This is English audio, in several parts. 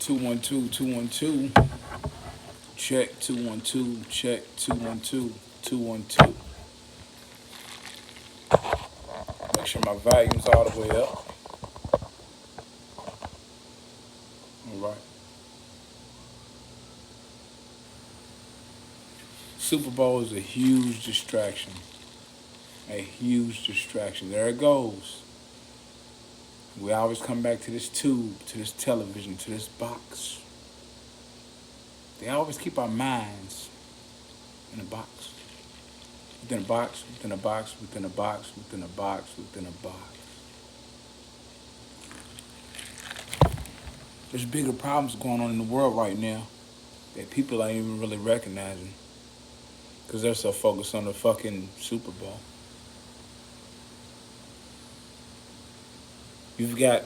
212, 212. Check 212, check 212, 212. Make sure my volume's all the way up. All right. Super Bowl is a huge distraction. A huge distraction. There it goes. We always come back to this tube, to this television, to this box. They always keep our minds in a box. Within a box, within a box, within a box, within a box, within a box. There's bigger problems going on in the world right now that people ain't even really recognizing because they're so focused on the fucking Super Bowl. You've got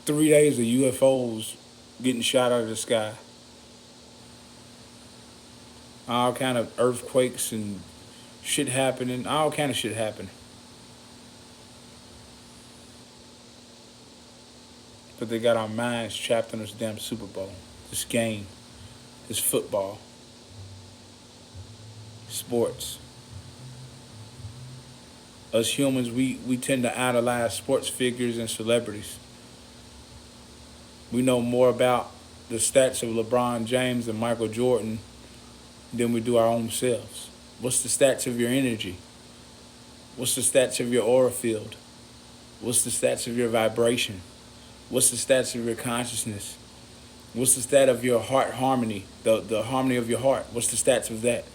3 days of UFOs getting shot out of the sky. All kind of earthquakes and shit happening. All kind of shit happening. But they got our minds trapped in this damn Super Bowl. This game. This football. Sports. Us humans, we tend to idolize sports figures and celebrities. We know more about the stats of LeBron James and Michael Jordan than we do our own selves. What's the stats of your energy? What's the stats of your aura field? What's the stats of your vibration? What's the stats of your consciousness? What's the stat of your heart harmony, the harmony of your heart? What's the stats of that?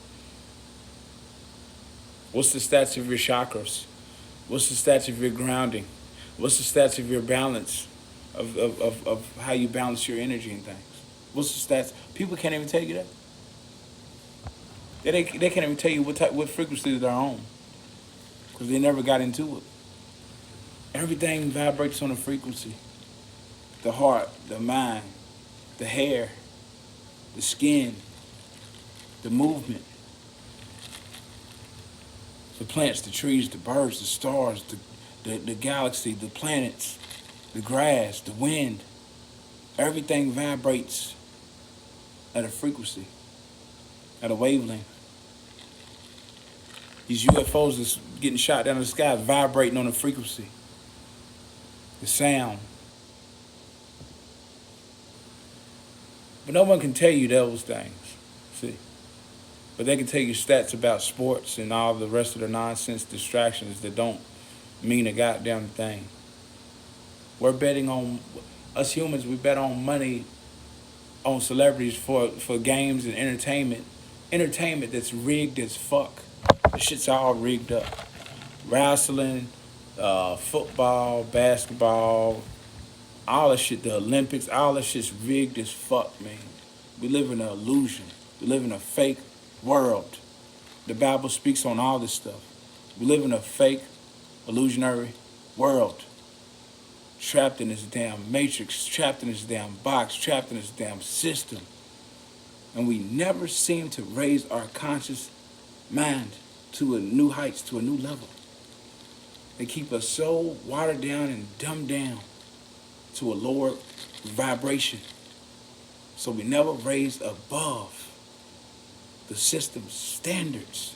What's the stats of your chakras? What's the stats of your grounding? What's the stats of your balance, of how you balance your energy and things? What's the stats? People can't even tell you that. They can't even tell you what frequency they're on because they never got into it. Everything vibrates on a frequency. The heart, the mind, the hair, the skin, the movement, the plants, the trees, the birds, the stars, the galaxy, the planets, the grass, the wind. Everything vibrates at a frequency, at a wavelength. These UFOs that's getting shot down in the sky vibrating on a frequency. The sound. But no one can tell you those things, see. But they can tell you stats about sports and all the rest of the nonsense distractions that don't mean a goddamn thing. We're betting on, us humans, we bet on money, on celebrities for games and entertainment. Entertainment that's rigged as fuck. The shit's all rigged up. Wrestling, football, basketball, all that shit, the Olympics, all that shit's rigged as fuck, man. We live in an illusion. We live in a fake world. The Bible speaks on all this stuff. We live in a fake, illusionary world. Trapped in this damn matrix, trapped in this damn box, trapped in this damn system. And we never seem to raise our conscious mind to a new heights, to a new level. They keep us so watered down and dumbed down to a lower vibration. So we never raised above the system's standards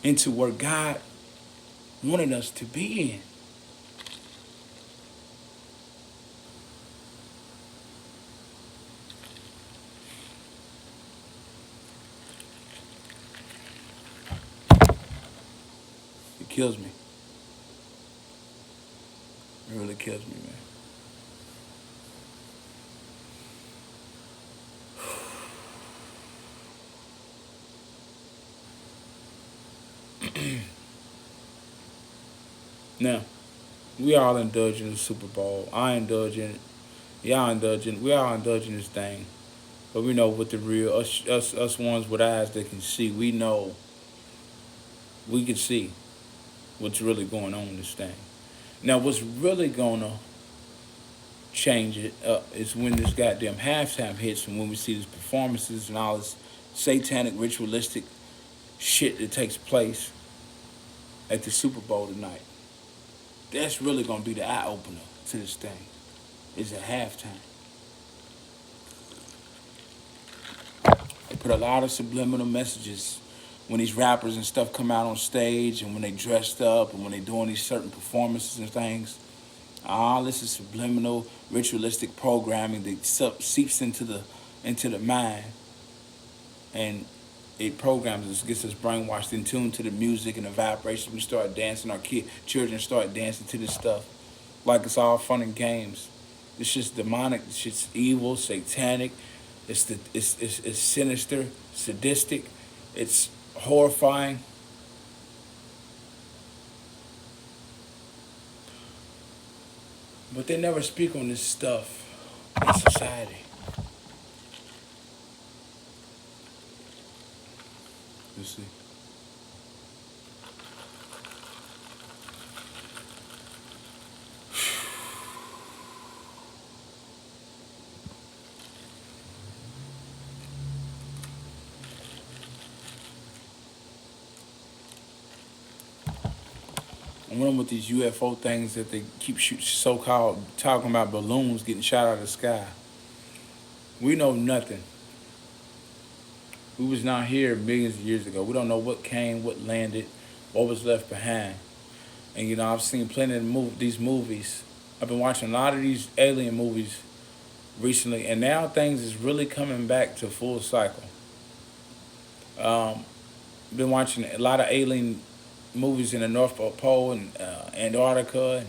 into where God wanted us to be in. It kills me. It really kills me, man. Now, we all indulge in the Super Bowl. I indulge in it. Y'all indulge in it. We all indulge in this thing. But we know what the real, us ones with eyes that can see, we know, we can see what's really going on in this thing. Now, what's really gonna change it is when this goddamn halftime hits and when we see these performances and all this satanic, ritualistic shit that takes place at the Super Bowl tonight. That's really gonna be the eye opener. to this thing. It's a halftime. They put a lot of subliminal messages when these rappers and stuff come out on stage and when they dressed up and when they doing these certain performances and things. All this is subliminal, ritualistic programming that seeps into the mind, and it programs us, gets us brainwashed in tune to the music and the vibrations. We start dancing. Our children start dancing to this stuff like it's all fun and games. This shit's demonic. This shit's evil, satanic. It's sinister, sadistic. It's horrifying. But they never speak on this stuff in society. You see. And one with these UFO things that they keep so-called talking about balloons getting shot out of the sky. We know nothing. We was not here millions of years ago. We don't know what came, what landed, what was left behind. And you know, I've seen plenty of these movies. I've been watching a lot of these alien movies recently, and now things is really coming back to full cycle. Been watching a lot of alien movies in the North Pole and Antarctica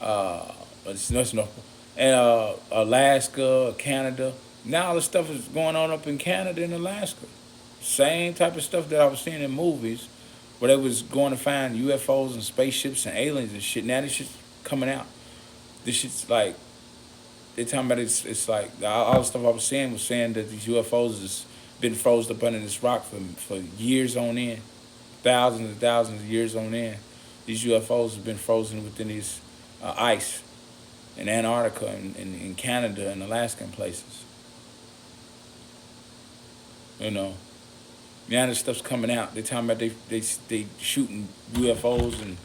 and it's North Pole, and Alaska, Canada. Now all the stuff is going on up in Canada and Alaska. Same type of stuff that I was seeing in movies, where they was going to find UFOs and spaceships and aliens and shit. Now this shit's coming out. This shit's like, they're talking about it's like, all the stuff I was saying was saying that these UFOs has been frozen up under this rock for years on end. Thousands and thousands of years on end. These UFOs have been frozen within these ice in Antarctica and in Canada and Alaska and places. You know, now this stuff's coming out. They're talking about they shooting UFOs and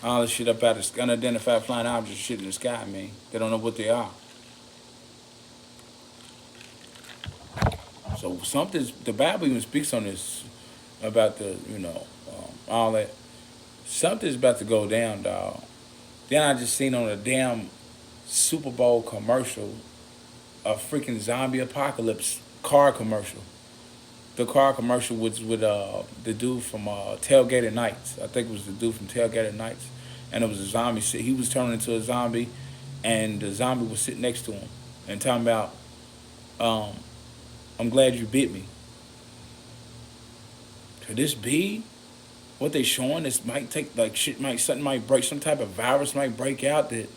all this shit up out of unidentified flying objects, shit in the sky, man. They don't know what they are. So the Bible even speaks on this about the, all that. Something's about to go down, dog. Then I just seen on a damn Super Bowl commercial a freaking zombie apocalypse car commercial. The car commercial was with the dude from Tailgated Nights. I think it was the dude from Tailgated Nights. And it was a zombie. He was turning into a zombie, and the zombie was sitting next to him and talking about, I'm glad you bit me. Could this be what they showing? This might take, like, something might break, some type of virus might break out that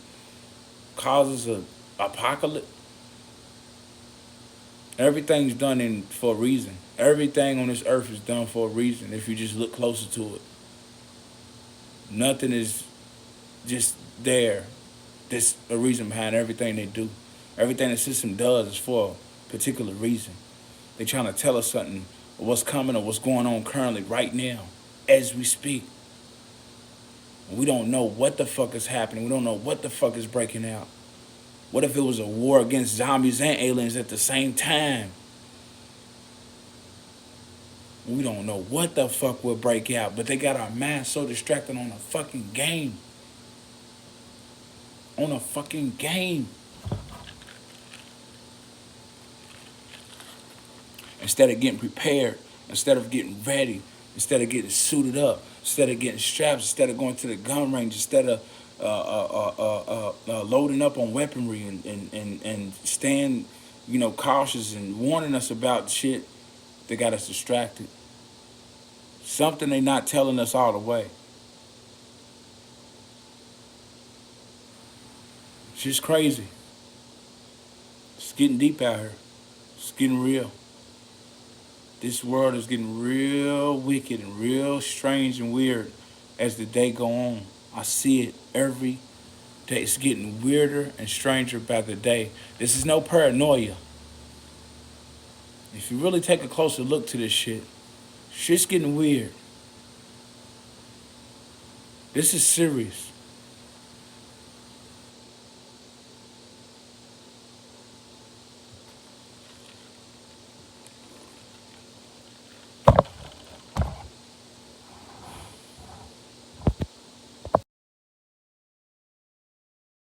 causes a apocalypse. Everything's done for a reason. Everything on this earth is done for a reason if you just look closer to it. Nothing is just there. There's a reason behind everything they do. Everything the system does is for a particular reason. They're trying to tell us something, or what's coming, or what's going on currently, right now, as we speak. We don't know what the fuck is happening. We don't know what the fuck is breaking out. What if it was a war against zombies and aliens at the same time? We don't know what the fuck will break out, but they got our minds so distracted on a fucking game. On a fucking game. Instead of getting prepared, instead of getting ready, instead of getting suited up, instead of getting strapped, instead of going to the gun range, instead of loading up on weaponry and staying, cautious and warning us about shit, they got us distracted. Something they not telling us all the way. It's just crazy. It's getting deep out here. It's getting real. This world is getting real wicked and real strange and weird as the day go on. I see it every day. It's getting weirder and stranger by the day. This is no paranoia. If you really take a closer look to this shit, shit's getting weird. This is serious.